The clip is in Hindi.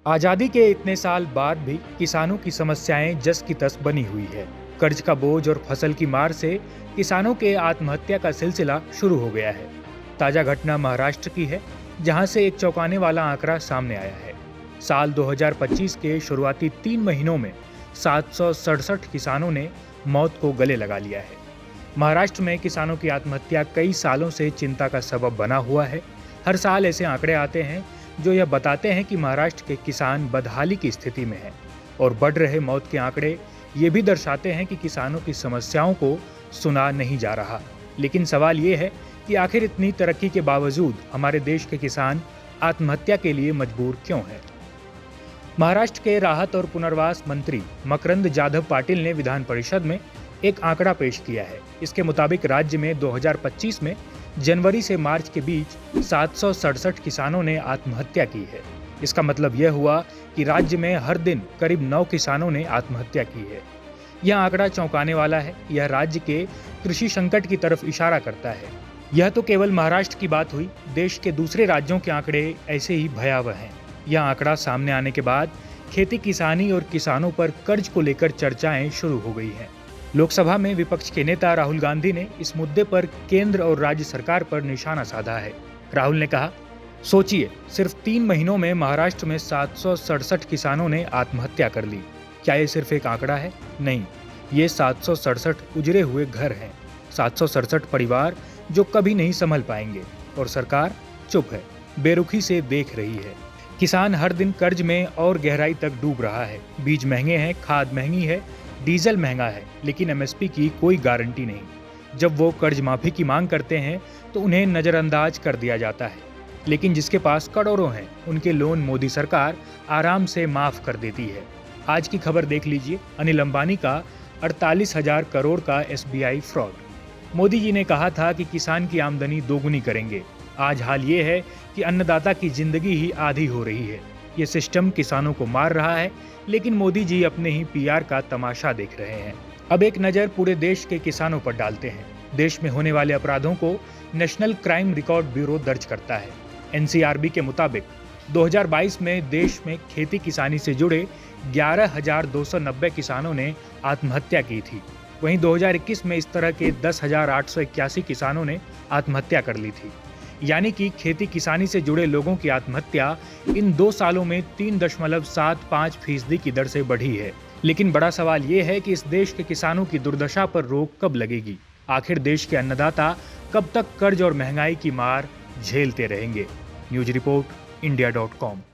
आजादी के इतने साल बाद भी किसानों की समस्याएं जस की तस बनी हुई है। कर्ज का बोझ और फसल की मार से किसानों के आत्महत्या का सिलसिला शुरू हो गया है। ताजा घटना महाराष्ट्र की है, जहां से एक चौंकाने वाला आंकड़ा सामने आया है। साल 2025 के शुरुआती 3 महीनों में 767 किसानों ने मौत को गले लगा लिया है। महाराष्ट्र में किसानों की आत्महत्या कई सालों से चिंता का सबब बना हुआ है। हर साल ऐसे आंकड़े आते हैं जो यह बताते हैं कि महाराष्ट्र के किसान बदहाली की स्थिति में हैं, और बढ़ रहे मौत के आंकड़े ये भी दर्शाते हैं कि किसानों की समस्याओं को सुना नहीं जा रहा। लेकिन सवाल ये है कि आखिर इतनी तरक्की के बावजूद हमारे देश के किसान आत्महत्या के लिए मजबूर क्यों हैं? महाराष्ट्र के राहत और पुनर्वास मंत्री मकरंद जाधव पाटिल ने विधान परिषद में एक आंकड़ा पेश किया है। इसके मुताबिक राज्य में 2025 में जनवरी से मार्च के बीच 767 किसानों ने आत्महत्या की है। इसका मतलब यह हुआ कि राज्य में हर दिन करीब 9 किसानों ने आत्महत्या की है। यह आंकड़ा चौंकाने वाला है। यह राज्य के कृषि संकट की तरफ इशारा करता है। यह तो केवल महाराष्ट्र की बात हुई, देश के दूसरे राज्यों के आंकड़े ऐसे ही भयावह हैं। यह आंकड़ा सामने आने के बाद खेती किसानी और किसानों पर कर्ज को लेकर चर्चाएं शुरू हो गई हैं। लोकसभा में विपक्ष के नेता राहुल गांधी ने इस मुद्दे पर केंद्र और राज्य सरकार पर निशाना साधा है। राहुल ने कहा, सोचिए, सिर्फ 3 महीनों में महाराष्ट्र में 767 किसानों ने आत्महत्या कर ली। क्या ये सिर्फ एक आंकड़ा है? नहीं, ये 767 उजड़े हुए घर हैं, 767 परिवार जो कभी नहीं संभल पाएंगे। और सरकार चुप है, बेरुखी से देख रही है। किसान हर दिन कर्ज में और गहराई तक डूब रहा है। बीज महंगे हैं, खाद महंगी है, डीजल महंगा है, लेकिन एमएसपी की कोई गारंटी नहीं। जब वो कर्ज माफी की मांग करते हैं तो उन्हें नजरअंदाज कर दिया जाता है। लेकिन जिसके पास करोड़ों हैं, उनके लोन मोदी सरकार आराम से माफ कर देती है। आज की खबर देख लीजिए, अनिल अंबानी का 48,000 करोड़ का एसबीआई फ्रॉड। मोदी जी ने कहा था कि किसान की आमदनी दोगुनी करेंगे। आज हाल ये है कि अन्नदाता की जिंदगी ही आधी हो रही है। ये सिस्टम किसानों को मार रहा है, लेकिन मोदी जी अपने ही पीआर का तमाशा देख रहे हैं। अब एक नज़र पूरे देश के किसानों पर डालते हैं। देश में होने वाले अपराधों को नेशनल क्राइम रिकॉर्ड ब्यूरो दर्ज करता है। एनसीआरबी के मुताबिक 2022 में देश में खेती किसानी से जुड़े 11,290 किसानों ने आत्महत्या की थी। वहीं 2021 में इस तरह के 10,881 किसानों ने आत्महत्या कर ली थी। यानी कि खेती किसानी से जुड़े लोगों की आत्महत्या इन 2 सालों में 3.75% की दर से बढ़ी है। लेकिन बड़ा सवाल ये है कि इस देश के किसानों की दुर्दशा पर रोक कब लगेगी? आखिर देश के अन्नदाता कब तक कर्ज और महंगाई की मार झेलते रहेंगे? News report, India.com।